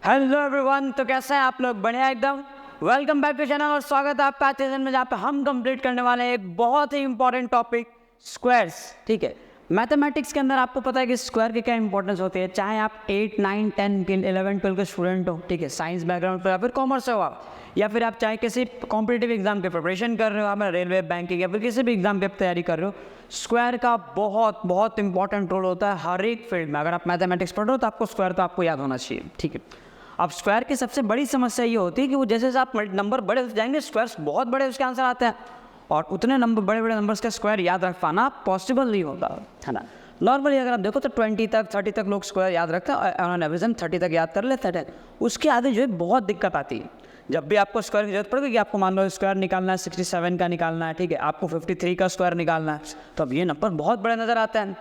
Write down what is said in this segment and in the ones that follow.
Hello everyone, तो कैसे हैं आप लोग? बढ़िया एकदम। वेलकम बैक टू चैनल और स्वागत है आपका आज के सेशन में, जहाँ पे हम कंप्लीट करने वाले हैं एक बहुत ही इंपॉर्टेंट टॉपिक, स्क्वायर्स। ठीक है, मैथमेटिक्स के अंदर आपको पता है कि स्क्वायर की क्या इंपॉर्टेंस होती है, चाहे आप 8, 9, 10, 11, 12 के स्टूडेंट हो, ठीक है, साइंस बैकग्राउंड पर या फिर कॉमर्स से हो आप, या फिर आप चाहे किसी कॉम्पिटिटिव एग्जाम की प्रिपरेशन कर रहे हो, आप रेलवे, बैंकिंग या फिर किसी भी एग्जाम की तैयारी कर रहे हो, स्क्वायर का बहुत बहुत इंपॉर्टेंट रोल होता है हर एक फील्ड में। अगर आप मैथमेटिक्स पढ़ रहे हो तो आपको स्क्वायर तो आपको याद होना चाहिए। ठीक है, अब स्क्वायर की सबसे बड़ी समस्या ये होती है कि वो जैसे जैसे आप नंबर बड़े होते जाएंगे, स्क्वायर्स बहुत बड़े उसके आंसर आते हैं, और उतने नंबर बड़े बड़े नंबर्स का स्क्वायर याद रख पाना पॉसिबल नहीं होता है ना। नॉर्मली अगर आप देखो तो 20 तक 30 तक लोग स्क्वायर याद रखते हैं, ऑन एवरेज 30 तक याद कर लेते हैं। उसके आगे जो है बहुत दिक्कत आती है। जब भी आपको स्क्वायर की जरूरत पड़ेगी, आपको मान लो स्क्वायर निकालना है 67 का निकालना है, ठीक है, आपको 53 का स्क्वायर निकालना है, तो अब ये नंबर बहुत बड़े नज़र आते हैं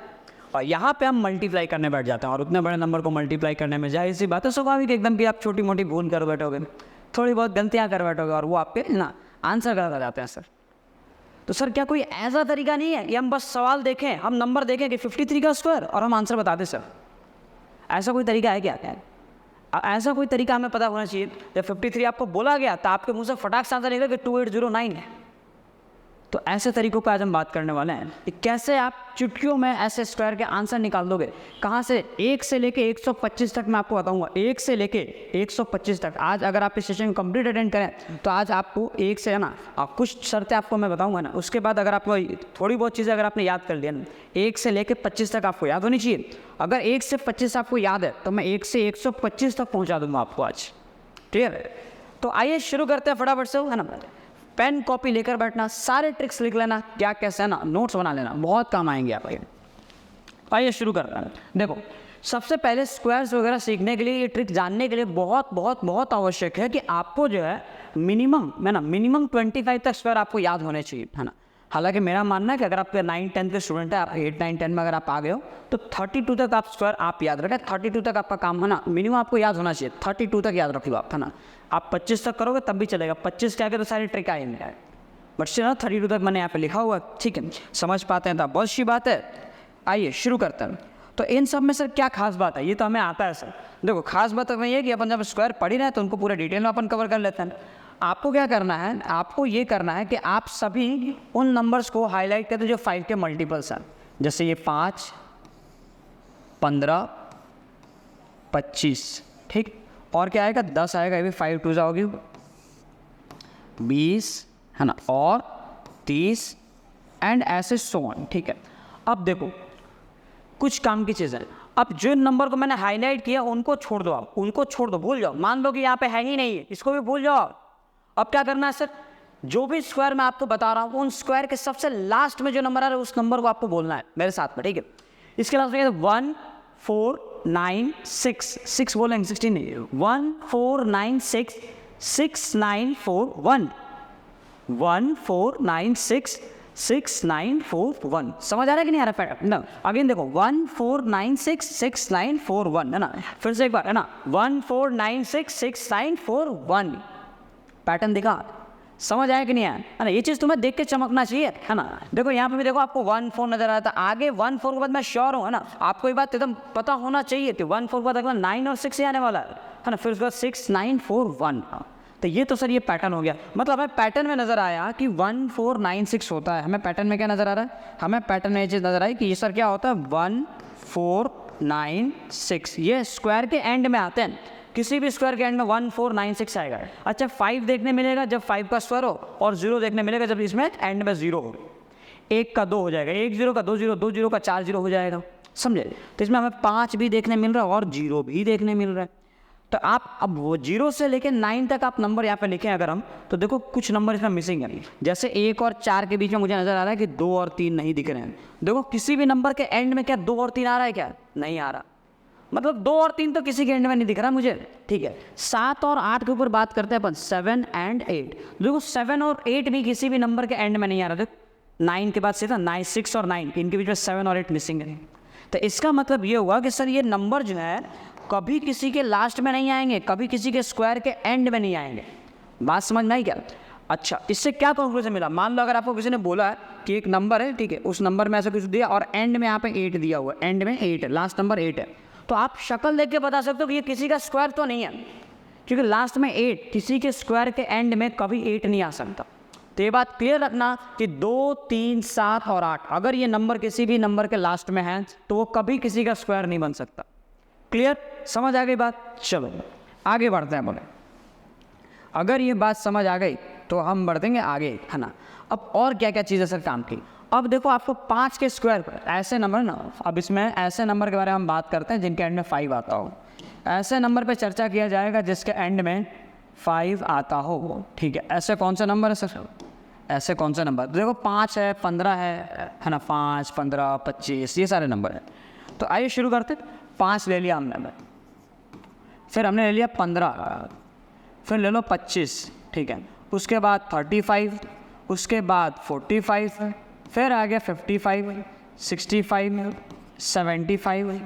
और यहाँ पे हम मल्टीप्लाई करने बैठ जाते हैं, और उतने बड़े नंबर को मल्टीप्लाई करने में जाहिर सी बात है स्वाभाविक एकदम कि आप छोटी मोटी भूल कर बैठोगे, थोड़ी बहुत गलतियाँ कर बैठोगे और वो आपके ना आंसर गलत आ जाते हैं। सर तो सर क्या कोई ऐसा तरीका नहीं है कि हम बस सवाल देखें, हम नंबर देखें कि 53 का स्क्वायर और हम आंसर बता दें? सर ऐसा कोई तरीका है क्या? ऐसा कोई तरीका हमें पता होना चाहिए। जब 53 आपको बोला गया तो आपके मुंह से फटाक से आंसर निकला कि 2809 है। तो ऐसे तरीकों पर आज हम बात करने वाले हैं कि कैसे आप चुटकियों में ऐसे स्क्वायर के आंसर निकाल दोगे। कहाँ से? 1 से लेके 125 तक मैं आपको बताऊंगा, 1 से लेके 125 तक। आज अगर आप इस सेशन को कंप्लीट अटेंड करें तो आज आपको 1 से है ना कुछ शर्तें आपको मैं बताऊंगा ना, उसके बाद अगर आपको थोड़ी बहुत चीज़ें अगर आपने याद कर लिया ना, 1 से लेके 25 तक आपको याद होनी चाहिए। अगर 1 से 25 आपको याद है तो मैं 1 से 125 तक पहुँचा दूंगा आपको आज। ठीक है, तो आइए शुरू करते हैं फटाफट से, है ना। पेन कॉपी लेकर बैठना, सारे ट्रिक्स लिख लेना, क्या कैसे है ना, नोट्स बना लेना, बहुत काम आएंगे आप। आइए शुरू करते हैं। देखो, सबसे पहले स्क्वायर्स वगैरह सीखने के लिए, ये ट्रिक जानने के लिए बहुत बहुत बहुत आवश्यक है कि आपको जो है मिनिमम 25 तक स्क्वायर आपको याद होने चाहिए, है ना। हालांकि मेरा मानना है कि अगर आप 9, 10 के स्टूडेंट है, आप 8, 9, 10 में अगर आप आ गए हो तो 32 तक आप स्क्वायर आप याद रखें। 32 तक आपका काम है ना, मिनिमम आपको याद होना चाहिए। 32 तक याद रखिए आप, है ना। आप 25 तक करोगे तब भी चलेगा, 25 के आगे तो सारी ट्रिक आएंगे, बट सिर्फ 32 तक मैंने यहाँ पे लिखा हुआ। ठीक है, समझ पाते हैं तो बहुत अच्छी बात है। आइए शुरू करते हैं। तो इन सब में सर क्या खास बात है, ये तो हमें आता है सर। देखो, खास बात तो ये है कि अपन जब स्क्वायर पढ़ ही रहे हैं तो उनको पूरे डिटेल में अपन कवर कर लेते हैं। आपको क्या करना है, आपको ये करना है कि आप सभी उन नंबर्स को हाईलाइट करते जो 5 के मल्टीपल्स हैं। जैसे ये 5, 15, 25, ठीक, और क्या आएगा? 10 आएगा, ये भी 5 2 होगी, 20, है ना, और 30 एंड ऐसे सो ऑन। ठीक है, अब देखो कुछ काम की चीज़ है। अब जो नंबर को मैंने हाईलाइट किया उनको छोड़ दो, आप उनको छोड़ दो, भूल जाओ। मान लो कि यहाँ पे है ही नहीं है, इसको भी भूल जाओ। अब क्या करना है सर, जो भी स्क्वायर मैं आपको बता रहा हूँ उन स्क्वायर के सबसे लास्ट में जो नंबर आ रहा है उस नंबर को आपको बोलना है मेरे साथ में। ठीक है, इसके लास्ट में 1 4 9 6 6 बोलेंगे, 16 नहीं, 1 4 9 6 6 9 4 1 1 4 9 6 6 9 4 1। समझ आ रहा है कि नहीं आ रहा है? ना, अगेन देखो, 1 4 9 6 6 9 4 1, है ना। फिर से एक बार, है ना, 1 4 9 6 6 9 4 1। पैटर्न दिखा, समझ आया कि नहीं आया, है ना। ये चीज़ तुम्हें देख के चमकना चाहिए, है ना। देखो यहाँ पे भी देखो आपको 1 4 नजर आता है, आगे 1 4 के बाद मैं श्योर हूँ, है ना, आपको ये बात एकदम पता होना चाहिए कि 1 4 के बाद अगला 9 और 6 ही आने वाला है ना। फिर उसके बाद 6 9 4 1। तो ये तो सर ये पैटर्न हो गया। मतलब हमें पैटर्न में नजर आया कि 1 4 9 6 होता है। हमें पैटर्न में क्या नजर आ रहा है? हमें पैटर्न में ये चीज़ नजर आई कि ये सर क्या होता है, 1 4 9 6। ये स्क्वायर के एंड में आते हैं, किसी भी स्क्वायर के एंड में 1 4 9 6 आएगा। अच्छा, 5 देखने मिलेगा जब 5 का स्क्वायर हो, और 0 देखने मिलेगा जब इसमें एंड में 0 हो। 1 का 2 हो जाएगा, 1 0 का 2 0, 2 0 का 4 0 हो जाएगा, समझे। तो इसमें हमें 5 भी देखने मिल रहा है और 0 भी देखने मिल रहा है। तो आप अब वो 0 से लेकर 9 तक आप नंबर यहाँ पे लिखें अगर हम, तो देखो कुछ नंबर इसमें मिसिंग है। जैसे 1 और 4 के बीच में मुझे नज़र आ रहा है कि 2 और 3 नहीं दिख रहे हैं। देखो किसी भी नंबर के एंड में क्या 2 और 3 आ रहा है? क्या नहीं आ रहा। मतलब 2 और 3 तो किसी के एंड में नहीं दिख रहा मुझे। ठीक है, 7 और 8 के ऊपर बात करते हैं अपन, 7 एंड 8। देखो 7 और 8 भी किसी भी नंबर के एंड में नहीं आ रहा। देखो 9 के बाद से था 9, 6 और 9, इनके बीच में 7 और 8 मिसिंग है। तो इसका मतलब ये हुआ कि सर ये नंबर जो है कभी किसी के लास्ट में नहीं आएंगे, कभी किसी के स्क्वायर के एंड में नहीं आएंगे। बात समझ में आई क्या? अच्छा, इससे क्या कंक्लूजन मिला? मान लो अगर आपको किसी ने बोला है कि एक नंबर है, ठीक है, उस नंबर में ऐसा कुछ दिया और एंड में यहाँ पे 8 दिया हुआ है, एंड में 8 है, लास्ट नंबर 8 है, तो आप शक्ल देख के बता सकते हो कि ये किसी का स्क्वायर तो नहीं है, क्योंकि लास्ट में 8, किसी के स्क्वायर के एंड में कभी 8 नहीं आ सकता। तो ये बात क्लियर रखना कि 2, 3, 7 और 8 अगर ये नंबर किसी भी नंबर के लास्ट में है तो वो कभी किसी का स्क्वायर नहीं बन सकता। क्लियर, समझ आ गई बात? चलो आगे बढ़ते हैं। बोले अगर ये बात समझ आ गई तो हम बढ़ देंगे आगे, है ना। अब और क्या क्या चीज़ें सर काम की। अब देखो आपको 5 के स्क्वायर पर ऐसे नंबर ना, अब इसमें ऐसे नंबर के बारे में हम बात करते हैं जिनके एंड में 5 आता हो। ऐसे नंबर पे चर्चा किया जाएगा जिसके एंड में 5 आता हो, ठीक है। ऐसे कौन सा नंबर है सर? ऐसे कौन सा नंबर? देखो 5 है, 15 है ना, 5, 15, 25 ये सारे नंबर हैं। तो आइए शुरू करते। 5 ले लिया हमने, फिर हमने ले लिया 15, फिर ले लो 25, ठीक है। उसके बाद 35, उसके बाद 45, फिर आ गया 55, 65, 75,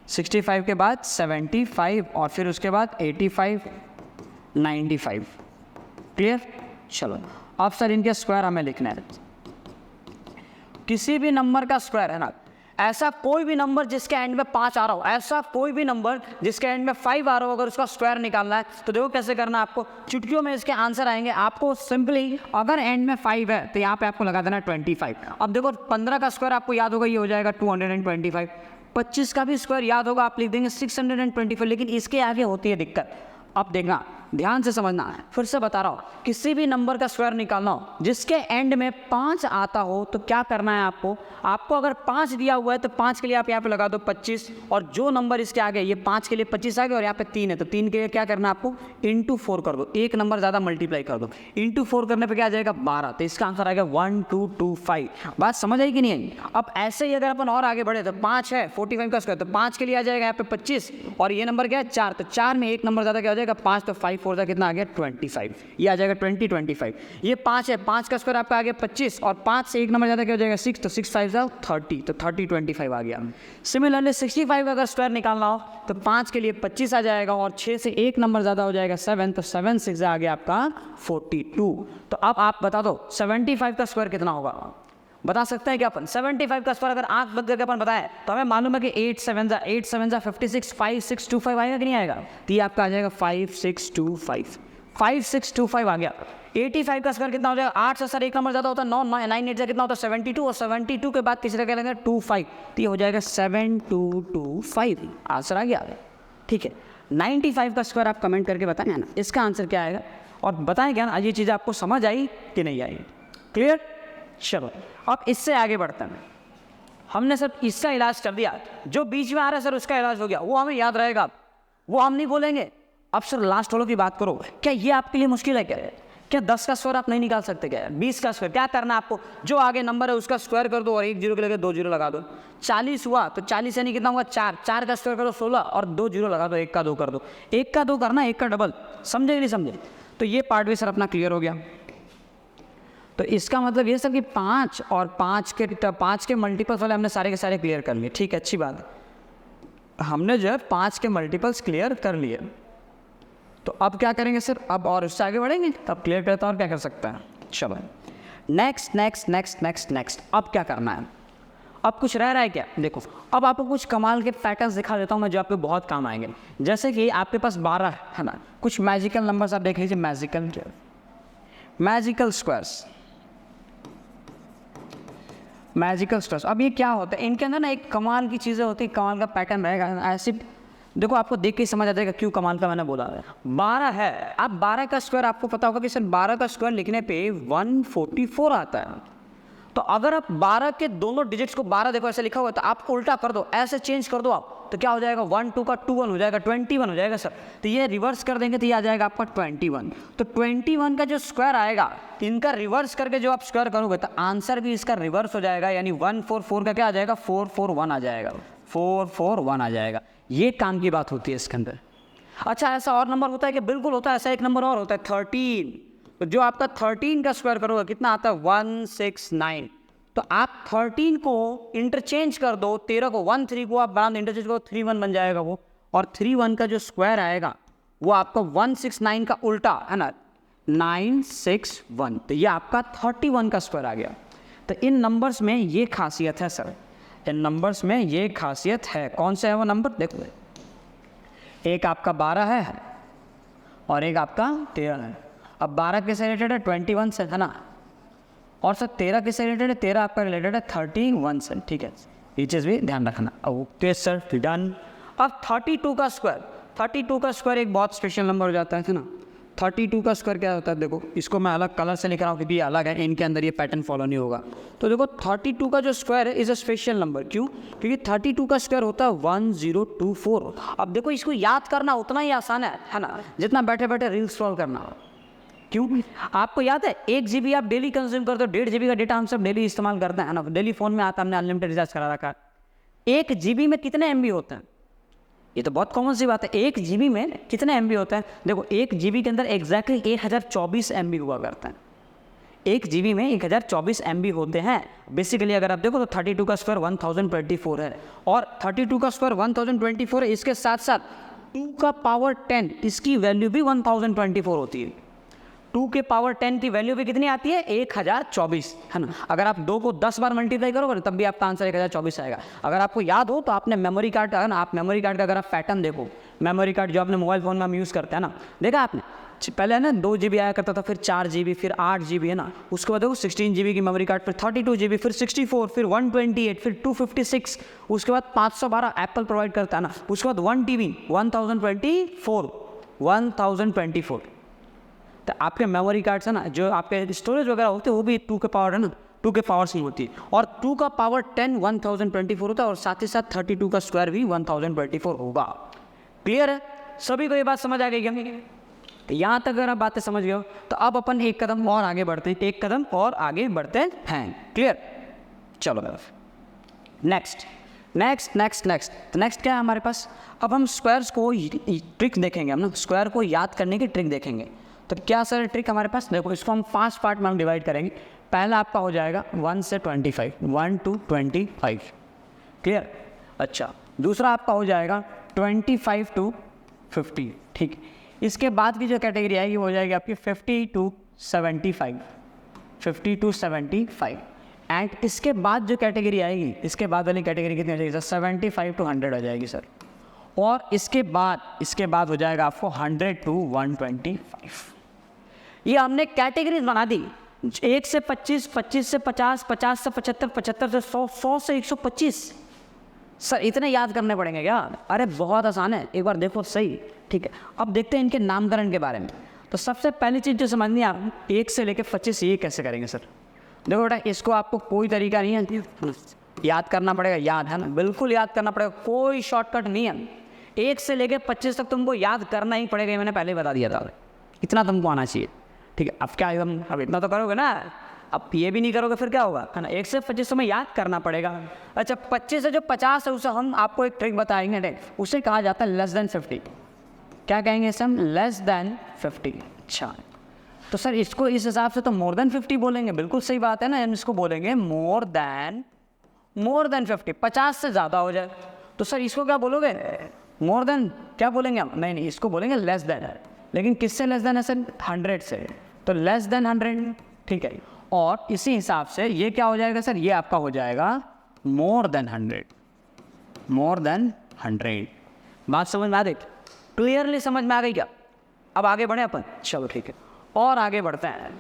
65 के बाद 75 और फिर उसके बाद 85, 95। क्लियर? चलो अब सर इनके स्क्वायर हमें लिखना है। किसी भी नंबर का स्क्वायर, है ना, ऐसा कोई भी नंबर जिसके एंड में 5 आ रहा हो, ऐसा कोई भी नंबर जिसके एंड में 5 आ रहा हो, अगर उसका स्क्वायर निकालना है तो देखो कैसे करना है आपको। चुटकियों में इसके आंसर आएंगे। आपको सिंपली अगर एंड में 5 है तो यहाँ पे आपको लगा देना 25। अब देखो 15 का स्क्वायर आपको याद होगा, ये हो जाएगा 225। 25 का भी स्क्वायर याद होगा, आप लिख देंगे 625। लेकिन इसके आगे होती है दिक्कत। अब देखना, ध्यान से समझना है, फिर से बता रहा हूँ। किसी भी नंबर का स्क्वायर निकालना हो जिसके एंड में 5 आता हो तो क्या करना है आपको अगर 5 दिया हुआ है तो 5 के लिए आप यहाँ पे लगा दो 25, और जो नंबर इसके आगे, ये 5 के लिए 25 आ गया और यहाँ पे 3 है तो 3 के लिए क्या करना है आपको, इंटू 4 कर दो, एक नंबर ज़्यादा मल्टीप्लाई कर दो। इंटू 4 करने पर क्या आ जाएगा, 12। तो इसका आंसर आएगा 1225। बात समझ आई कि नहीं आई? अब ऐसे ही अगर अपन और आगे बढ़े तो 5 है 45 का स्क्वायर, तो 5 के लिए आ जाएगा यहाँ पे 25 और ये नंबर क्या है 4, तो 4 में एक नंबर ज़्यादा क्या हो जाएगा 5, तो 5 4 कितना आ गया 25, ये आ जाएगा 25। ये 5 है, 5 का स्क्वायर आपका आ गया 25 और 5 से एक नंबर ज़्यादा क्या हो जाएगा 6, तो 6 5 30, तो 25 आ गया। सिमिलरली 65 का अगर स्क्वायर निकालना हो तो 5 के लिए 25 आ जाएगा और 6 से एक नंबर ज़्यादा हो जाएगा 7, तो 7 6 आ गया आपका 42। तो अब आप बता दो 75 का स्क्वायर कितना होगा, बता सकते हैं क्या अपन? 75 का स्क्वायर अगर आंख बंद करके अपन बताएं तो हमें मालूम है कि 8 7 56, 5625 आएगा कि नहीं आएगा? तो ये आपका आ जाएगा 5625, 5625 आ गया। 85 का स्क्वायर कितना हो जाएगा? 8 से सर एक नंबर ज़्यादा होता है 9, 9 8 से कितना होता है 72, और 72 के बाद तीसरा क्या लगेगा 25, तो ये हो जाएगा 7225। आंसर आ गया, ठीक है। 95 का स्क्वायर आप कमेंट करके बताएं ना, इसका आंसर क्या आएगा और बताएं क्या ना, ये चीज़ें आपको समझ आई कि नहीं आई? क्लियर? चलो अब इससे आगे बढ़ते हैं। हमने सर इसका इलाज कर दिया, जो बीच में आ रहा है सर उसका इलाज हो गया, वो हमें याद रहेगा, वो हम नहीं बोलेंगे। अब सर लास्ट वालों की बात करो, क्या ये आपके लिए मुश्किल है? क्या 10 का स्क्वायर आप नहीं निकाल सकते? क्या 20 का स्क्वायर? क्या करना है आपको, जो आगे नंबर है उसका स्क्वायर कर दो और एक जीरो के लगे 2 जीरो लगा दो। 40 हुआ तो 40 यानी कितना हुआ 4, 4 का स्क्वायर करो 16 और 2 जीरो लगा दो, 1 का 2 कर दो। 1 का 2 करना, 1 का डबल, समझे कि नहीं समझे? तो ये पार्ट भी सर अपना क्लियर हो गया। तो इसका मतलब ये सर कि 5 और 5 के मल्टीपल्स वाले हमने सारे के सारे क्लियर कर लिए, ठीक है, अच्छी बात है। हमने जो है 5 के मल्टीपल्स क्लियर कर लिए, तो अब क्या करेंगे सर? अब और उससे आगे बढ़ेंगे, तब क्लियर करते हैं और क्या कर सकते हैं। चलो नेक्स्ट अब क्या करना है? अब कुछ रह रहा है क्या? देखो अब आपको कुछ कमाल के पैटर्न्स दिखा देता हूँ मैं जो आपके बहुत काम आएंगे। जैसे कि आपके पास 12 है ना, कुछ मैजिकल नंबर्स आप देख लीजिए, मैजिकल स्क्वायर्स। अब ये क्या होता है, इनके अंदर ना एक कमाल की चीज़ें होती है, कमाल का पैटर्न रहेगा। ऐसे देखो आपको देख के समझ आ जाएगा क्यों कमाल का मैंने बोला है। 12 है, अब 12 का स्क्वायर आपको पता होगा कि सर 12 का स्क्वायर लिखने पे 144 आता है। तो अगर आप 12 के दोनों डिजिट्स को 12 देखो ऐसे लिखा हुआ है, तो आप उल्टा कर दो, ऐसे चेंज कर दो आप, तो क्या हो जाएगा 1 2 का 2 1 हो जाएगा, 21 हो जाएगा सर। तो ये रिवर्स कर देंगे तो ये आ जाएगा आपका 21। तो 21 का जो स्क्वायर आएगा, इनका रिवर्स करके जो आप स्क्वायर करोगे तो आंसर भी इसका रिवर्स हो जाएगा, यानी 144 का क्या आ जाएगा 441 आ जाएगा, 441 आ जाएगा। ये काम की बात होती है इसके अंदर। अच्छा ऐसा और नंबर होता है कि बिल्कुल होता है, ऐसा एक नंबर और होता है 13। तो जो आपका 13 का स्क्वायर करोगे कितना आता है 169। तो आप 13 को इंटरचेंज कर दो, 13 को 1 3 को आप बना दो इंटरचेंज करो, 31 बन जाएगा वो, और 31 का जो स्क्वायर आएगा वो आपका 169 का उल्टा है ना 961। तो ये आपका 31 का स्क्वायर आ गया। तो इन नंबर्स में ये खासियत है सर इन नंबर्स में ये खासियत है। कौन से है वो नंबर? देखो, एक आपका 12 है और एक आपका 13 है। अब 12 किससे रिलेटेड है? 21 से, है ना। और सर 13 किससे रिलेटेड है? 13 आपका रिलेटेड है 31 से, ठीक है। ये चीज़ भी ध्यान रखना। Okay sir, done. अब 32 का स्क्वायर, 32 का स्क्वायर एक बहुत स्पेशल नंबर हो जाता है ना। 32 का स्क्वायर क्या होता है? देखो, इसको मैं अलग कलर से लिख रहा हूँ क्योंकि ये अलग है, इनके अंदर ये पैटर्न फॉलो नहीं होगा। तो देखो 32 का जो स्क्वायर है इज़ अ स्पेशल नंबर। क्यों? क्योंकि 32 का स्क्वायर होता है 1024। अब देखो, इसको याद करना उतना ही आसान है ना, जितना बैठे बैठे रील स्क्रॉल करना। क्यों? आपको याद है 1 GB आप डेली कंज्यूम करते हो, 1.5 GB का डेटा हम सब डेली इस्तेमाल करते हैं ना, डेली फ़ोन में आता है, हमने अनलिमिटेड रिचार्ज करा रखा है। 1 GB में कितने MB होते हैं? ये तो बहुत कॉमन सी बात है। 1 GB में कितने MB होते हैं? देखो, 1 GB के अंदर एग्जैक्टली 1024 MB हुआ करते हैं। 1 GB में 1024 MB होते हैं। बेसिकली अगर आप देखो तो 32 का स्क्वायर 1024 है, और 32 का स्क्वायर 1024 है। इसके साथ साथ 2 का पावर 10, इसकी वैल्यू भी 1024 होती है। 2 के पावर 10 की वैल्यू भी कितनी आती है? 1024, है ना। अगर आप 2 को 10 बार मल्टीप्लाई करोगे तब भी आपका आंसर 1024 आएगा। अगर आपको याद हो तो आपने मेमोरी कार्ड, है ना, आप मेमोरी कार्ड का अगर आप पैटर्न देखो, मेमोरी कार्ड जो अपने मोबाइल फ़ोन में हम यूज़ करते हैं ना, देखा आपने? पहले है ना 2 GB आया करता था, फिर 4 GB, फिर 8 GB, है ना। उसके बाद देखो 16 GB की मेमोरी कार्ड, फिर 32 GB, फिर 64, फिर 128, फिर 256, उसके बाद 512 एप्पल प्रोवाइड करता है ना। उसके बाद 1 TB 1024। तो आपके मेमोरी कार्ड्स है ना, जो आपके स्टोरेज वगैरह होते हैं, वो भी 2 के पावर, है ना, 2 के पावर से होती है। और 2 का पावर 10 1024 होता है, और साथ ही साथ 32 का स्क्वायर भी 1024 होगा। क्लियर है? सभी को ये बात समझ आ गई क्या? यहाँ तक अगर आप बातें समझ गए हो तो अब अपन एक कदम और आगे बढ़ते हैं, एक कदम और आगे बढ़ते हैं। क्लियर? चलो नेक्स्ट क्या है हमारे पास? अब हम स्क्वायर्स को ट्रिक देखेंगे, हम ना स्क्वायर को याद करने की ट्रिक देखेंगे। तो क्या सर ट्रिक हमारे पास? देखो, इसको हम 5 पार्ट में हम डिवाइड करेंगे। पहला आपका हो जाएगा 1 से 25, 1 to 25। क्लियर? अच्छा, दूसरा आपका हो जाएगा 25 to 50। ठीक, इसके बाद की जो कैटेगरी आएगी वो हो जाएगी आपकी 50 to 75, 50 to 75। एंड इसके बाद जो कैटेगरी आएगी, इसके बाद वाली कैटेगरी कितनी हो जाएगी सर? 75 to 100 हो जाएगी सर। और इसके बाद हो जाएगा आपको 100 to 125। ये हमने कैटेगरीज बना दी, 1 से 25, 25 से 50, 50 से 75, 75 से 100, 100 से 125। सर इतने याद करने पड़ेंगे क्या? अरे बहुत आसान है, एक बार देखो सही। ठीक है, अब देखते हैं इनके नामकरण के बारे में। तो सबसे पहली चीज़ जो समझनी है, आप 1 से लेकर 25 ये कैसे करेंगे सर? देखो बेटा, इसको आपको कोई तरीका नहीं है, याद करना पड़ेगा। याद है ना, बिल्कुल याद करना पड़ेगा, कोई शॉर्टकट नहीं है। 1 से लेकर 25 तक तुमको याद करना ही पड़ेगा, मैंने पहले बता दिया था। इतना तुमको आना चाहिए। ठीक है, अब क्या हम अब इतना तो करोगे ना, अब ये भी नहीं करोगे फिर क्या होगा, है ना। 1 से 25 में याद करना पड़ेगा। अच्छा, 25 से जो 50 है उसे हम आपको एक ट्रिक बताएंगे, उसे कहा जाता है लेस देन 50। क्या कहेंगे इसे हम? Less than 50। अच्छा, तो सर इसको इस हिसाब से तो मोर देन 50 बोलेंगे। बिल्कुल सही बात है ना, हम इसको बोलेंगे मोर देन 50। 50 से ज़्यादा हो जाए तो सर इसको क्या बोलोगे? मोर देन क्या बोलेंगे हम? नहीं, इसको बोलेंगे लेस देन है। लेकिन किससे लेस देन है सर? 100 से। तो लेस देन 100। ठीक है, और इसी हिसाब से ये क्या हो जाएगा सर? ये आपका हो जाएगा मोर देन 100। More than 100। बात समझ में आ गई? क्लियरली समझ में आ गई क्या? अब आगे बढ़े अपन। चलो ठीक है, और आगे बढ़ते हैं।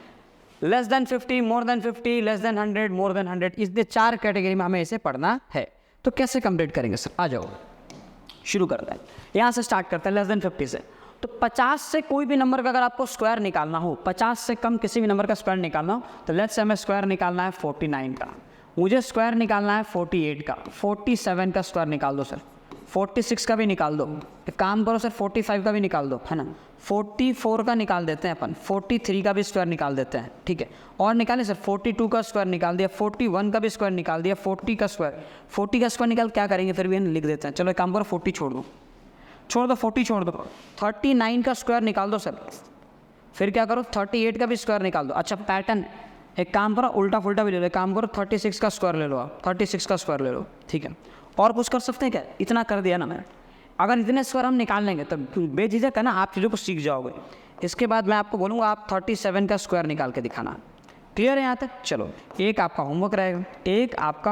Less than 50, more than 50, less than 100, more than 100, इसलिए 4 कैटेगरी में हमें इसे पढ़ना है। तो कैसे कंप्लीट करेंगे सर? आ जाओ, शुरू करते हैं। यहाँ से स्टार्ट करते हैं लेस देन 50 से। तो 50 से कोई भी नंबर का अगर आपको स्क्वायर निकालना हो, 50 से कम किसी भी नंबर का स्क्वायर निकालना हो, तो लेट्स से हमें स्क्वायर निकालना है 49 का, मुझे स्क्वायर निकालना है 48 का, 47 का स्क्वायर निकाल दो सर, 46 का भी निकाल दो। एक काम करो सर, 45 का भी निकाल दो, है ना। 44 का निकाल देते हैं अपन, 43 का भी स्क्वायर निकाल देते हैं। ठीक है, और निकालें सर, 42 का स्क्वायर निकाल दिया, 41 का भी स्क्वायर निकाल दिया, 40 का स्क्वायर निकाल क्या करेंगे फिर भी लिख देते हैं। चलो एक काम करो, 40 छोड़ दो, 40 छोड़ दो। 39 का स्क्वायर निकाल दो सर, फिर क्या करो 38 का भी स्क्वायर निकाल दो। अच्छा पैटर्न, एक काम करो उल्टा फुल्टा भी ले लो, एक काम करो 36 का स्क्वायर ले लो आप, 36 का स्क्वायर ले लो। ठीक है, और कुछ कर सकते हैं क्या? इतना कर दिया ना मैं। अगर इतने स्क्वायर हम निकाल लेंगे तो बेझिझक है ना, आप चीज़ों को सीख जाओगे। इसके बाद मैं आपको बोलूँगा आप 37 का स्क्वायर निकाल के दिखाना। क्लियर है यहाँ तक? चलो एक आपका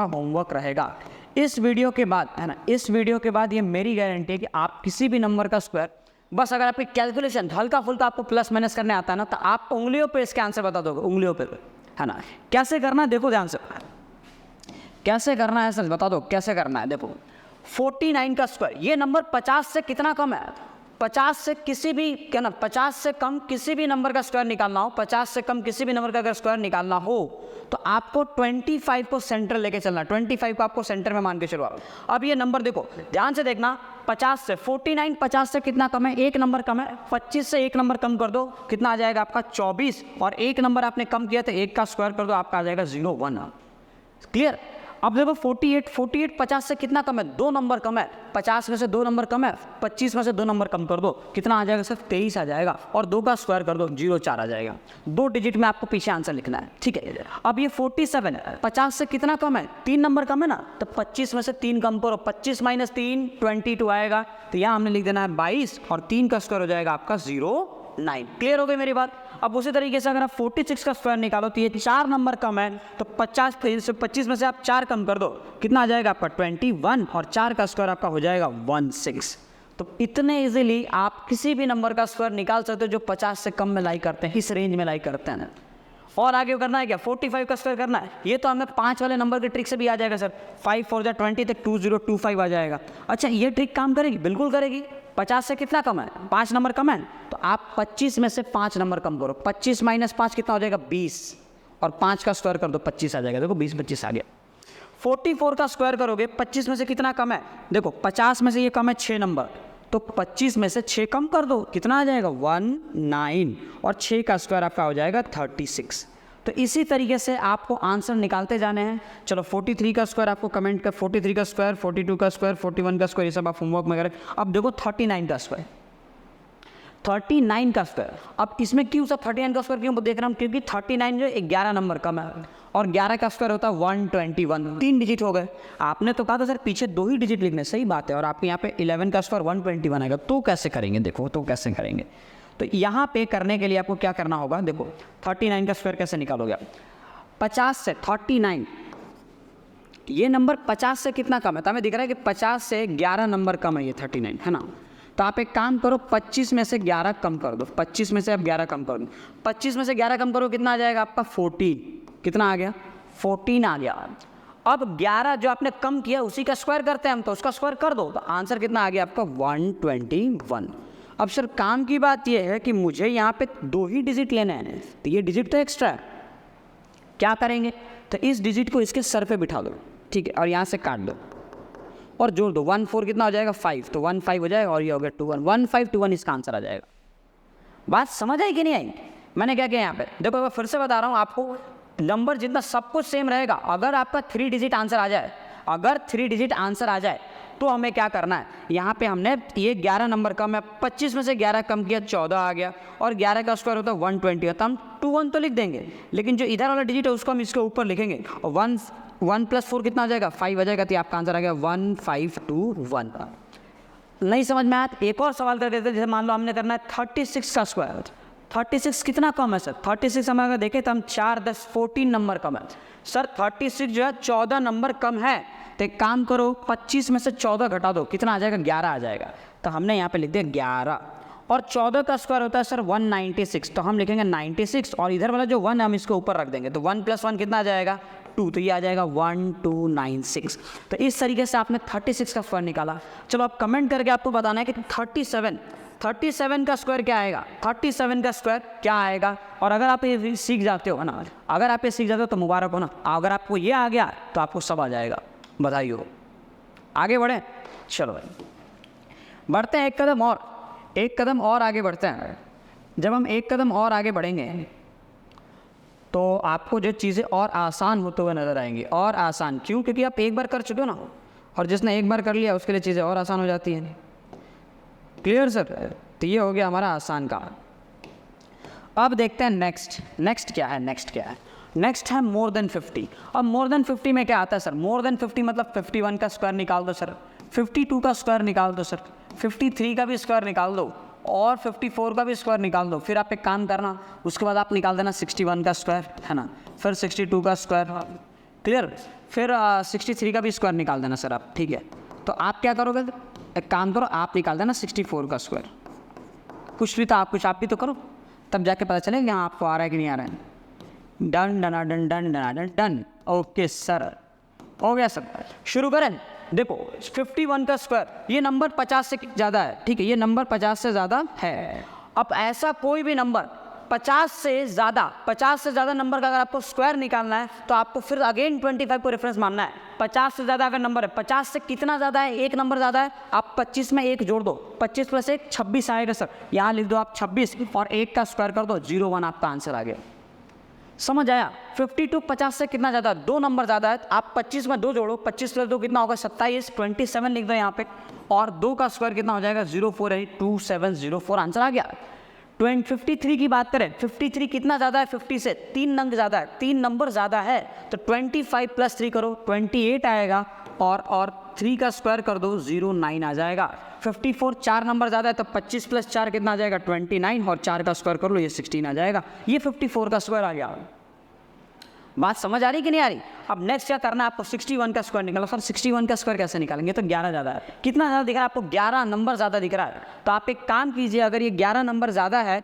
होमवर्क रहेगा, इस वीडियो के बाद है ना, इस वीडियो के बाद ये मेरी गारंटी है कि आप किसी भी नंबर का स्क्वायर, बस अगर आपकी कैलकुलेशन हल्का फुल्का आपको प्लस माइनस करने आता है ना, तो आप उंगलियों पे इसके आंसर बता दोगे, उंगलियों पे, है ना। कैसे करना है देखो ध्यान से, कैसे करना है सर बता दो कैसे करना है। देखो 49 का स्क्वायर, ये नंबर 50 से कितना कम है, 50 से किसी भी क्या ना 50 से कम किसी भी नंबर का स्क्वायर निकालना हो, 50 से कम किसी भी नंबर का अगर स्क्वायर निकालना हो तो आपको 25 को सेंटर लेके चलना, 25 को आपको सेंटर में मान के चलो। अब ये नंबर देखो ध्यान से देखना, 50 से 49, 50 से कितना कम है, एक नंबर कम है, 25 से एक नंबर कम कर दो, कितना आ जाएगा आपका 24, और एक नंबर आपने कम किया तो एक का स्क्वायर कर दो, आपका आ जाएगा 01। क्लियर। अब देखो 48 50 से कितना कम है, 2 नंबर कम है, 50 में से 2 नंबर कम है, 25 में से 2 नंबर कम कर दो, कितना आ जाएगा सिर्फ 23 आ जाएगा, और 2 का स्क्वायर कर दो 04 आ जाएगा। 2 डिजिट में आपको पीछे आंसर लिखना है, ठीक है। अब ये 47 है, 50 से कितना कम है, 3 नंबर कम है ना, तो 25 में से 3 कम करो, 25 - 3 22 आएगा, तो यहाँ हमने लिख देना है 22, और 3 का स्क्वायर हो जाएगा आपका 09। क्लियर हो गई मेरी बात। अब उसी तरीके से अगर आप 46 का स्क्वायर निकालो तो ये 4 नंबर कम है, तो 25 में से आप 4 कम कर दो, कितना आ जाएगा आपका 21, और 4 का स्क्वायर आपका हो जाएगा 16। तो इतने इजीली आप किसी भी नंबर का स्क्वायर निकाल सकते हो जो 50 से कम में लाई करते हैं, इस रेंज में लाई करते हैं। और आगे करना है क्या, 45 का स्क्वायर करना है, ये तो हमें 5 वाले नंबर के ट्रिक से भी आ जाएगा सर, 5 4 जा 20 तक 2025 आ जाएगा। अच्छा ये ट्रिक काम करेगी, बिल्कुल करेगी। 50 से कितना कम है, 5 नंबर कम है, तो आप 25 में से 5 नंबर कम करो, 25 - 5 कितना हो जाएगा 20, और 5 का स्क्वायर कर दो 25 आ जाएगा। देखो 20 25 आ गया। 44 का स्क्वायर करोगे, 25 में से कितना कम है, देखो 50 में से ये कम है 6 नंबर, तो 25 में से 6 कम कर दो, कितना आ जाएगा 19, और 6 का स्क्वायर आपका हो जाएगा 36। तो इसी तरीके से आपको आंसर निकालते जाने हैं। चलो 43 का स्क्वायर आपको कमेंट कर, 43 का स्क्वायर, 42 का स्क्वायर, 41 का स्क्वायर, ये सब आप होमवर्क में करें। अब देखो 39 का स्क्वायर, 39 का स्क्वायर, अब इसमें क्यों सब 39 का स्क्वायर क्यों देख रहा हूँ, क्योंकि 39 जो 11 नंबर कम है, और 11 का स्क्वायर होता है 121, 3 डिजिट हो गए। आपने तो कहा था सर पीछे 2 ही डिजिट लिखने, सही बात है, और आपके यहाँ पे 11 का स्क्वायर 121 आएगा, तो कैसे करेंगे, देखो तो कैसे करेंगे। तो यहाँ पे करने के लिए आपको क्या करना होगा, देखो 39 का स्क्वायर कैसे निकालोगे आप, 50 से 39, ये नंबर 50 से कितना कम है, तो हमें दिख रहा है कि 50 से 11 नंबर कम है ये 39, है ना। तो आप एक काम करो, 25 में से 11 कम कर दो, 25 में से आप 11 कम कर दो, 25 में से 11 कम करो, कितना आ जाएगा आपका 14, कितना आ गया 14 आ गया। अब 11 जो आपने कम किया उसी का स्क्वायर करते हैं हम, तो उसका स्क्वायर कर दो, तो आंसर कितना आ गया आपका 121। अब सर काम की बात यह है कि मुझे यहाँ पे 2 ही डिजिट लेने हैं, तो ये डिजिट तो एक्स्ट्रा है, क्या करेंगे, तो इस डिजिट को इसके सर पे बिठा दो, ठीक है, और यहाँ से काट दो और जोड़ दो, 1 4 कितना हो जाएगा 5, तो 1 5 हो जाएगा, और ये हो गया 2 1, 1 5 2 1 इसका आंसर आ जाएगा। बात समझ आई कि नहीं आई, मैंने क्या किया यहाँ पे, देखो मैं फिर से बता रहा हूँ आपको, नंबर जितना सब कुछ सेम रहेगा, अगर आपका 3 डिजिट आंसर आ जाए, अगर 3 डिजिट आंसर आ जाए तो हमें क्या करना है, यहाँ पे हमने ये 11 नंबर कम है, 25 में से 11 कम किया 14 आ गया, और 11 का स्क्वायर होता है 120 होता है, हम 2 1 तो लिख देंगे, लेकिन जो इधर वाला डिजिट है उसको हम इसके ऊपर लिखेंगे, और 1 + 4 कितना आ जाएगा 5 आ जाएगा, तो आपका आंसर आ गया 1521। नहीं समझ में आया, एक और सवाल कर देते हैं, जैसे मान लो हमने करना है 36 का स्क्वायर, 36 कितना कम है सर, 36 हम अगर देखें तो हम 4 10 14 नंबर कम है सर, 36 जो है 14 नंबर कम है, तो एक काम करो 25 में से 14 घटा दो, कितना आ जाएगा 11 आ जाएगा, तो हमने यहाँ पे लिख दिया 11, और 14 का स्क्वायर होता है सर 196, तो हम लिखेंगे 96, और इधर वाला जो 1 है हम इसको ऊपर रख देंगे, तो 1 + 1 कितना आ जाएगा 2, तो ये आ जाएगा 1296। तो इस तरीके से आपने 36 का स्क्वायर निकाला। चलो आप कमेंट करके आपको बताना है कि 37 का स्क्वायर क्या आएगा, 37 का स्क्वायर क्या आएगा। और अगर आप ये सीख जाते हो ना, अगर आप ये सीख जाते हो तो मुबारक हो ना, अगर आपको ये आ गया तो आपको सब आ जाएगा, बधाई हो। आगे बढ़े, चलो भाई बढ़ते हैं, एक कदम और आगे बढ़ते हैं। जब हम एक कदम और आगे बढ़ेंगे तो आपको जो चीज़ें और आसान होते हुए नज़र आएंगी, और आसान क्यों, क्योंकि आप एक बार कर चुके हो ना, और जिसने एक बार कर लिया उसके लिए चीज़ें और आसान हो जाती हैं। क्लियर सर, तो ये हो गया हमारा आसान काम। अब देखते हैं नेक्स्ट क्या है, नेक्स्ट है मोर देन 50। अब मोर देन 50 में क्या आता है सर, मोर देन 50 मतलब 51 का स्क्वायर निकाल दो सर, 52 का स्क्वायर निकाल दो सर, 53 का भी स्क्वायर निकाल दो, और 54 का भी स्क्वायर निकाल दो। फिर आप एक काम करना, उसके बाद आप निकाल देना 61 का स्क्वायर, है ना, फिर 62 का स्क्वायर, क्लियर। फिर 63 का भी स्क्वायर निकाल देना सर आप, ठीक है। तो आप क्या करोगे, एक काम करो, आप निकाल देना 64 का स्क्वायर। कुछ भी तो आप कुछ आप भी तो करो, तब जाके पता चलेगा यहाँ आपको आ रहा है कि नहीं आ रहा है। डन डना डन डन डना डन डन। ओके सर, हो गया सर। शुरू करें। देखो 51 का स्क्वायर, ये नंबर 50 से ज़्यादा है, ठीक है, ये नंबर 50 से ज़्यादा है। अब ऐसा कोई भी नंबर 50 से ज़्यादा नंबर का अगर आपको स्क्वायर निकालना है तो आपको फिर अगेन 25 को रेफरेंस मानना है। 50 से ज़्यादा अगर नंबर है, 50 से कितना ज़्यादा है, एक नंबर ज़्यादा है, आप 25 में एक जोड़ दो, 25 प्लस 1 26 आएगा सर। यहाँ लिख दो आप 26 और 1 का स्क्वायर कर दो, 01 आपका आंसर आ गया। समझ आया। 52 50 से कितना ज़्यादा, दो नंबर ज़्यादा है, आप 25 में 2 जोड़ो, 25 प्लस 2 कितना होगा 27, 27 लिख दो यहाँ पे, और 2 का स्क्वायर कितना हो जाएगा 0482704, आंसर आ गया। 53 की बात करें, 53 कितना ज़्यादा है 50 से, 3 नंबर ज़्यादा है, 3 नंबर ज़्यादा है, तो 25 प्लस 3 करो 28 आएगा, और 3 का स्क्वायर कर दो 09 आ जाएगा। 54 4 नंबर ज़्यादा है, तो 25 प्लस 4 कितना आ जाएगा 29, और 4 का स्क्वायर कर लो, ये 16 आ जाएगा। ये 54 का स्क्वायर आ गया। बात समझ आ रही कि नहीं आ रही। अब नेक्स्ट क्या करना है आपको, 61 का स्क्वायर निकालो। सर 61 का स्क्वायर कैसे निकालेंगे, तो 11 ज़्यादा है, कितना ज़्यादा दिख रहा है आपको, 11 नंबर ज़्यादा दिख रहा है। तो आप एक काम कीजिए, अगर ये 11 नंबर ज़्यादा है,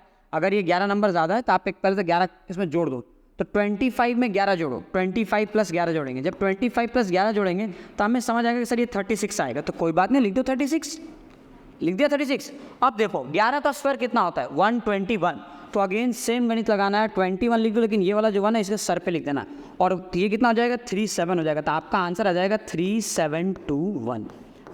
तो आप एक पहले तो 11 इसमें जोड़ दो, तो 25 में 11 जोड़ो, 25 प्लस 11 जोड़ेंगे। जब 25 प्लस 11 जोड़ेंगे तो हमें समझ आएगा कि सर ये 36 आएगा, तो कोई बात नहीं, लिख दो 36, लिख दिया 36। अब देखो 11 का स्क्वायर कितना होता है 121, तो अगेन सेम गणित लगाना है, 21 लिख दो, लेकिन ये वाला जो है ना इसके सर पे लिख देना, और ये कितना हो जाएगा 37 हो जाएगा। तो आपका आंसर आ जाएगा 3721।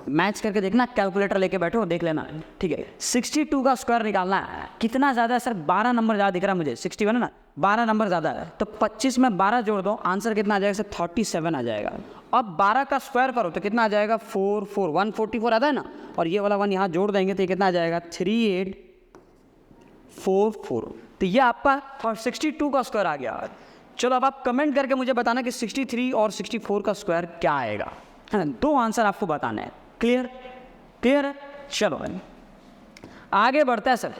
मैच करके देखना, कैलकुलेटर लेके बैठो देख लेना, ठीक है। 62 का स्क्वायर निकालना है, कितना ज़्यादा है सर, 12 नंबर ज़्यादा दिख रहा है मुझे, 61 है ना, 12 नंबर ज़्यादा है, तो 25 में 12 जोड़ दो, आंसर कितना आ जाएगा सर 37 आ जाएगा। अब 12 का स्क्वायर करो तो कितना आ जाएगा 144 आता है ना, और ये वाला 1 यहाँ जोड़ देंगे तो ये कितना आ जाएगा 3844। तो ये आपका और 62 का स्क्वायर आ गया। चलो अब आप कमेंट करके मुझे बताना कि 63 और 64 का स्क्वायर क्या आएगा, है ना। 2 आंसर आपको बताना है। क्लियर है। चलो आगे बढ़ता है सर,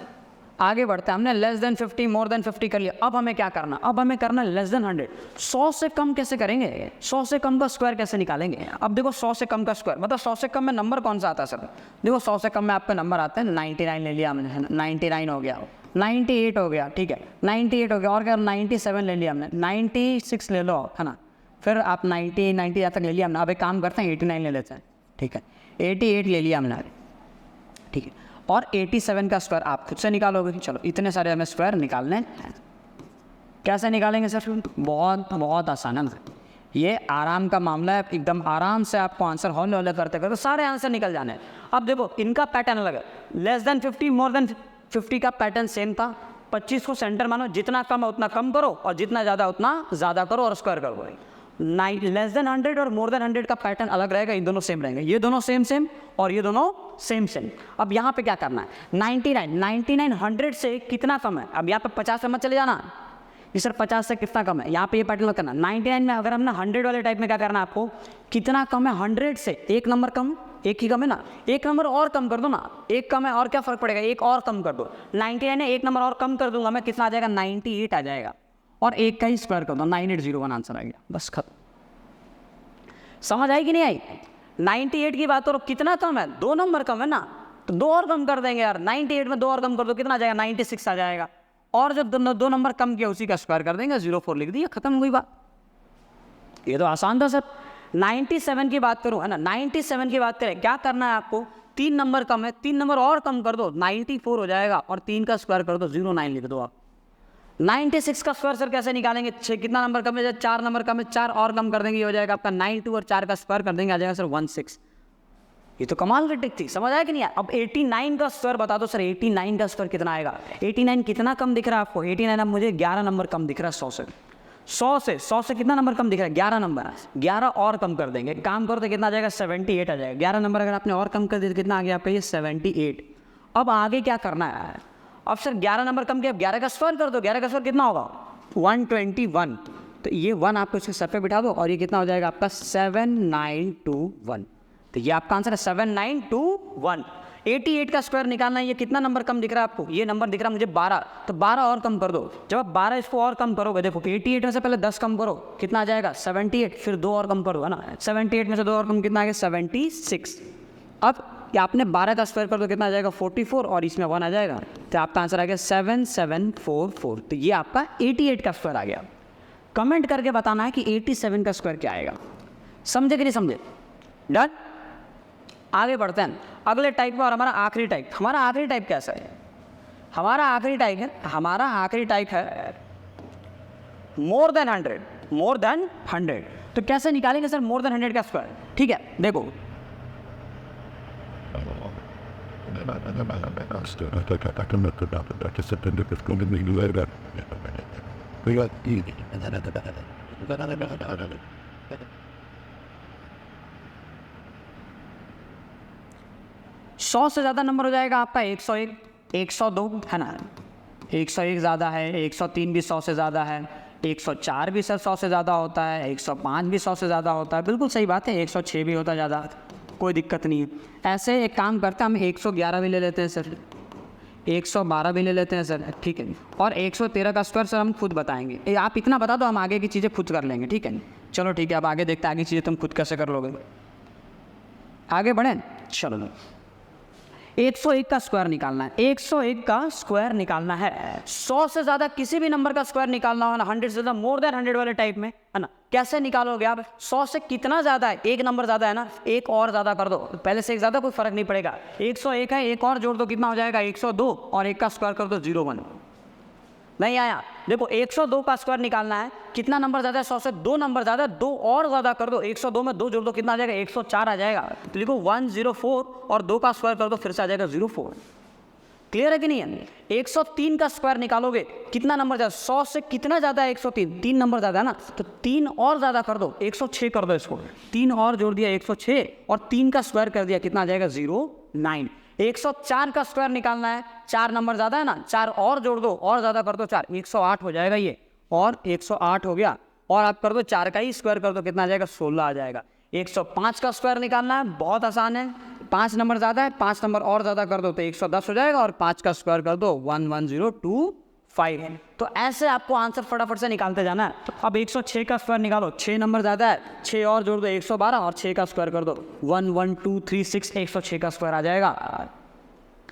आगे बढ़ता है। हमने लेस देन 50 मोर देन 50 कर लिया। अब हमें क्या करना, अब हमें करना लेस देन 100। 100 से कम कैसे करेंगे, 100 से कम का स्क्वायर कैसे निकालेंगे। अब देखो 100 से कम का स्क्वायर मतलब 100 से कम में नंबर कौन सा आता है सर, देखो 100 से कम में आपका नंबर आता है 99 ले लिया हमने, 99 हो गया, 98 हो गया, ठीक है 98 हो गया, और क्या 97 ले लिया हमने, 96 ले लो, है ना। फिर आप 90 तक ले लिया हमने। अब एक काम करते हैं 89 ले लेते हैं, ठीक है 88 ले लिया हमने, ठीक है, और 87 का स्क्वायर आप खुद से निकालोगे। चलो इतने सारे हमें स्क्वायर निकालने हैं, कैसे निकालेंगे सर, बहुत आसान है ना, ये आराम का मामला है, एकदम आराम से आपको आंसर हौले हौले करते करते सारे आंसर निकल जाने हैं। अब देखो इनका पैटर्न अलग है, लेस देन 50 मोर देन 50 का पैटर्न सेम था। 25 को सेंटर मानो, जितना कम है उतना कम करो, और जितना ज़्यादा उतना ज़्यादा करो, और स्क्वायर करो। लेस देन 100 और मोर देन 100 का पैटर्न अलग रहेगा, इन दोनों सेम रहेंगे, ये दोनों सेम और ये दोनों सेम। अब यहाँ पे क्या करना है, 99 100 से कितना कम है। अब यहाँ पे 50 मत चले जाना, ये सर 50 से कितना कम है, यहाँ पे ये पैटर्न मत करना। 99 में अगर हमने 100 वाले टाइप में क्या करना है आपको, कितना कम है 100 से, एक नंबर कम, एक ही कम है ना, एक नंबर और कम कर दो ना, एक कम है और क्या फ़र्क पड़ेगा, एक और कम कर दो। 99 है, एक नंबर और कम कर दूंगा मैं, कितना आ जाएगा 98 आ जाएगा, और एक का ही स्क्वायर कर दो, 9801 आंसर आ गया, बस खत्म। समझ आई कि नहीं आई। 98 की बात करो, कितना कम है, 2 नंबर कम है ना, तो 2 और कम कर देंगे यार, 98 में 2 और कम कर दो, कितना आ जाएगा 96 आ जाएगा, और जो 2 नंबर कम किया उसी का स्क्वायर कर देंगे, 04 लिख दिया, खत्म हुई बात। ये तो आसान था सर। 97 की बात करूँ, है ना, 97 की बात करें, क्या करना है आपको, 3 नंबर कम है, 3 नंबर और कम कर दो, 94 हो जाएगा, और 3 का स्क्वायर कर दो, 09 लिख दो आप। 96 का स्क्वायर सर कैसे निकालेंगे, 6 कितना नंबर कम है, 4 नंबर कम है, 4 और कम कर देंगे, ये हो जाएगा आपका 92, और 4 का स्क्वायर कर देंगे, आ जाएगा सर 16। ये तो कमाल की ट्रिक थी, समझ आया कि नहीं। अब 89 का स्क्वायर बता दो सर, 89 का स्क्वायर कितना आएगा। 89 कितना कम दिख रहा है आपको, 89 अब मुझे 11 नंबर कम दिख रहा है 100 से। 100 से कितना नंबर कम दिख रहा है, 11 नंबर, 11 और कम कर देंगे, काम करो तो कितना आ जाएगा 78 आ जाएगा। 11 नंबर अगर आपने और कम कर दिया तो कितना आ गया आपका ये 78। अब आगे क्या करना है, अब सर 11 नंबर कम किया, अब 11 का स्क्वायर कर दो, 11 का स्क्वायर कितना होगा 121, तो ये 1 आपको इसके सर पे बिठा दो, और ये कितना हो जाएगा आपका 7921। तो ये आपका आंसर है 7921। 88 का स्क्वायर निकालना है। ये कितना नंबर कम दिख रहा है आपको? ये नंबर दिख रहा है मुझे 12, तो 12 और कम कर दो। जब आप 12 इसको और कम करोगे, देखो 88 में से पहले 10 कम करो, कितना आ जाएगा? 78, फिर 2 और कम करो, है ना। 78 में से 2 और कम कितना आ गया? 76। अब ये आपने 12 का स्क्वायर कर दो, कितना आ जाएगा? 44, और इसमें 1 आ जाएगा, तो आपका आंसर आ गया 7744। तो ये आपका 88 का स्क्वायर आ गया। कमेंट करके बताना है कि 87 का स्क्वायर क्या आएगा। समझे कि नहीं समझे? डन। आगे बढ़ते हैं अगले टाइप में। और हमारा आखिरी टाइप कैसा है? हमारा आखिरी टाइप है मोर देन 100। तो कैसे निकालेंगे सर मोर देन 100 का स्क्वायर? ठीक है, देखो सौ से ज़्यादा नंबर हो जाएगा आपका 101, 102, है ना। 101 ज़्यादा है, 103 भी 100 से ज़्यादा है, 104 भी सर 100 से ज़्यादा होता है, 105 भी 100 से ज़्यादा होता है। बिल्कुल सही बात है, 106 भी होता है ज़्यादा, कोई दिक्कत नहीं है। ऐसे एक काम करते हैं, हम 111 भी ले लेते हैं सर, 112 भी ले लेते हैं सर, ठीक है। और 113 का स्क्वायर सर हम खुद बताएंगे। आप इतना बता दो, हम आगे की चीज़ें खुद कर लेंगे, ठीक है। चलो ठीक है, अब आगे देखते हैं आगे चीज़ें तुम खुद कैसे कर लोगे। आगे बढ़ें, चलो 101 का स्क्वायर निकालना है। 101 का स्क्वायर निकालना है। 100 से ज़्यादा किसी भी नंबर का स्क्वायर निकालना हो ना, 100 से ज़्यादा मोर देन 100 वाले टाइप में, है ना। कैसे निकालोगे आप? 100 से कितना ज़्यादा है? एक नंबर ज़्यादा है ना, एक और ज़्यादा कर दो। पहले से एक ज़्यादा कोई फ़र्क नहीं पड़ेगा। 101 है, एक और जोड़ दो, कितना हो जाएगा? 102, और एक का स्क्वायर कर दो 01। नहीं आया? देखो 102 का स्क्वायर निकालना है। कितना नंबर ज़्यादा है? 100 से 2 नंबर ज़्यादा है, 2 और ज़्यादा कर दो। 102 में 2 जोड़ दो, कितना आ जाएगा? 104 आ जाएगा। तो लिखो 104 और 2 का स्क्वायर कर दो, फिर से आ जाएगा 04। क्लियर है कि नहीं है? 103 का स्क्वायर निकालोगे, कितना नंबर ज़्यादा? 100 से कितना ज़्यादा है? 103, 3 नंबर ज़्यादा है ना, तो 3 और ज़्यादा कर दो, 106 कर दो इसको। 3 और जोड़ दिया 106, और 3 का स्क्वायर कर दिया, कितना आ जाएगा? 09। 104 का स्क्वायर निकालना है। 4 नंबर ज़्यादा है ना, 4 और जोड़ दो, और ज़्यादा कर दो 4, 108 हो जाएगा ये, और 108 हो गया। और आप कर दो 4 का ही स्क्वायर कर दो, कितना आ जाएगा? 16 आ जाएगा। 105 का स्क्वायर निकालना है, बहुत आसान है। 5 नंबर ज़्यादा है, 5 नंबर और ज़्यादा कर दो तो 110 हो जाएगा, और 5 का स्क्वायर कर दो 11025 है। तो ऐसे आपको आंसर फटाफट से निकालते जाना है। अब 106 का स्क्वायर निकालो, 6 नंबर ज़्यादा है, 6 और जोड़ दो 112, और 6 का स्क्वायर कर दो 11236, 106 का स्क्वायर आ जाएगा।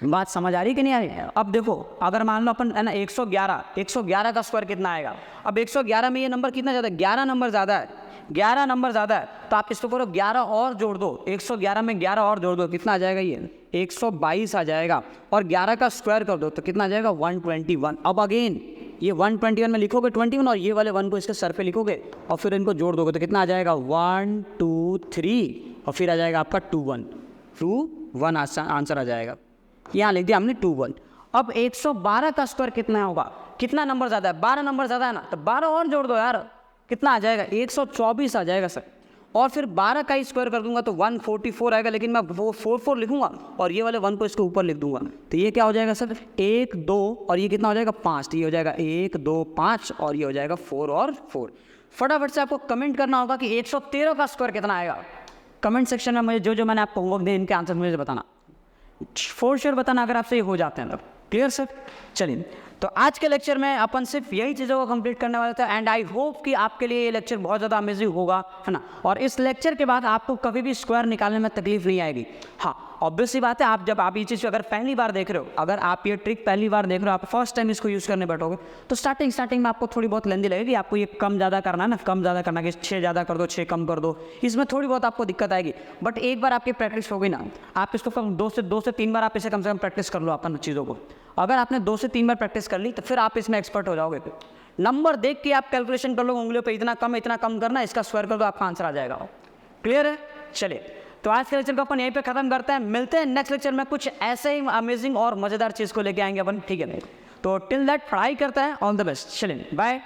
बात समझ आ रही कि नहीं आ रही है? अब देखो, अगर मान लो अपन है ना 111 का स्क्वायर कितना आएगा? अब 111 में ये नंबर कितना ज़्यादा है? 11 नंबर ज़्यादा है, 11 नंबर ज़्यादा है, तो आप इसको करो 11 और जोड़ दो। 111 में 11 और जोड़ दो, कितना आ जाएगा? ये 122 आ जाएगा। और 11 का स्क्वायर कर दो तो कितना आ जाएगा? 121। अब अगेन ये 121 में लिखोगे 21, और ये वाले 1 को इसके सर पे लिखोगे, और फिर इनको जोड़ दोगे तो कितना आ जाएगा? 1 2 3, और फिर आ जाएगा आपका 21 आंसर आ जाएगा। यहाँ लिख दिया हमने 21। अब 112 का स्क्वायर कितना होगा? कितना नंबर ज़्यादा है? 12 नंबर ज़्यादा है ना, तो 12 और जोड़ दो यार, कितना आ जाएगा? 124 आ जाएगा सर। और फिर 12 का ही स्क्वायर कर दूंगा तो 144 आएगा, लेकिन मैं वो 44 लिखूंगा और ये वाले 1 को इसके ऊपर लिख दूंगा, तो ये क्या हो जाएगा सर? 1 2, और ये कितना हो जाएगा? 5। तो ये हो जाएगा 1 2 5, और ये हो जाएगा 4 और 4। फटाफट से आपको कमेंट करना होगा कि 113 का स्क्वायर कितना आएगा। कमेंट सेक्शन में मुझे जो मैंने आपको होमवर्क दिए इनके आंसर मुझे बताना, फॉर श्योर बताना अगर आपसे ये हो जाते हैं तब। Clear sir? चलिए, तो आज के लेक्चर में अपन सिर्फ यही चीज़ों को कंप्लीट करने वाले थे, एंड आई होप कि आपके लिए ये लेक्चर बहुत ज़्यादा अमेजिंग होगा, है ना। और इस लेक्चर के बाद आपको कभी भी स्क्वायर निकालने में तकलीफ नहीं आएगी। हाँ, ऑब्वियसली बात है, आप ये चीज़ अगर पहली बार देख रहे हो, अगर आप ये ट्रिक पहली बार देख रहे हो, आप फर्स्ट टाइम इसको यूज़ करने बैठोगे, तो स्टार्टिंग में आपको थोड़ी बहुत लेंदी लगेगी। आपको ये कम ज़्यादा करना है ना, कम ज़्यादा करना कि 6 ज़्यादा कर दो, 6 कम कर दो, इसमें थोड़ी बहुत आपको दिक्कत आएगी। बट एक बार आपकी प्रैक्टिस हो गई ना, आप इसको कम 2 से 3 बार आप इसे कम से कम प्रैक्टिस कर लो अपन चीज़ों को। अगर आपने 2 से 3 बार प्रैक्टिस कर ली तो फिर आप इसमें एक्सपर्ट हो जाओगे। नंबर देख के आप कैलकुलेशन कर लो उंगलियों पे, इतना कम करना, इसका स्क्वायर कर दो, आपका आंसर आ जाएगा। क्लियर है? चलिए, तो आज के लेक्चर को अपन यहीं पे खत्म करते हैं। मिलते हैं नेक्स्ट लेक्चर में कुछ ऐसे ही अमेजिंग और मज़ेदार चीज़ को लेके आएंगे अपन, ठीक है? तो टिल दैट पढ़ाई करते हैं। All the best. चलिए, बाय।